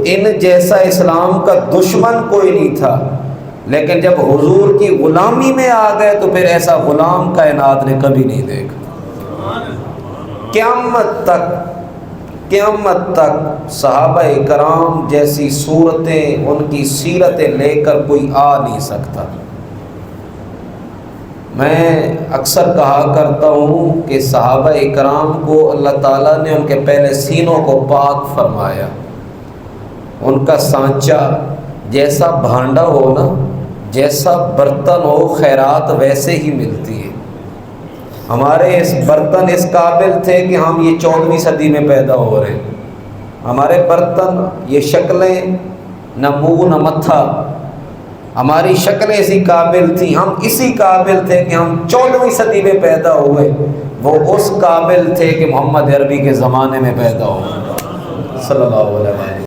तो इन जैसा इस्लाम का दुश्मन कोई नहीं था, लेकिन जब हुजूर की ग़ुलामी में आ गए तो फिर ऐसा ग़ुलाम कायनात ने कभी नहीं देखा। क़यामत तक सहाबा इकराम जैसी सूरतें, उनकी सीरतें लेकर कोई आ नहीं सकता। मैं अक्सर कहा करता हूँ कि सहाबा इकराम को अल्लाह ताला ने उनके पहले सीनों को पाक फरमाया। उनका सांचा जैसा भांडा हो ना, जैसा बर्तन हो, खैरात वैसे ही मिलती है। हमारे इस बर्तन इस काबिल थे कि हम ये 14वीं सदी में पैदा हो रहे हैं। हमारे बर्तन, ये शक्लें, न मुँह न मत्था, हमारी शक्लें इसी काबिल थी, हम इसी काबिल थे कि हम 14वीं सदी में पैदा हुए। वो उस काबिल थे कि मोहम्मद अरबी के ज़माने में पैदा हुए सल्लल्लाहु अलैहि वसल्लम।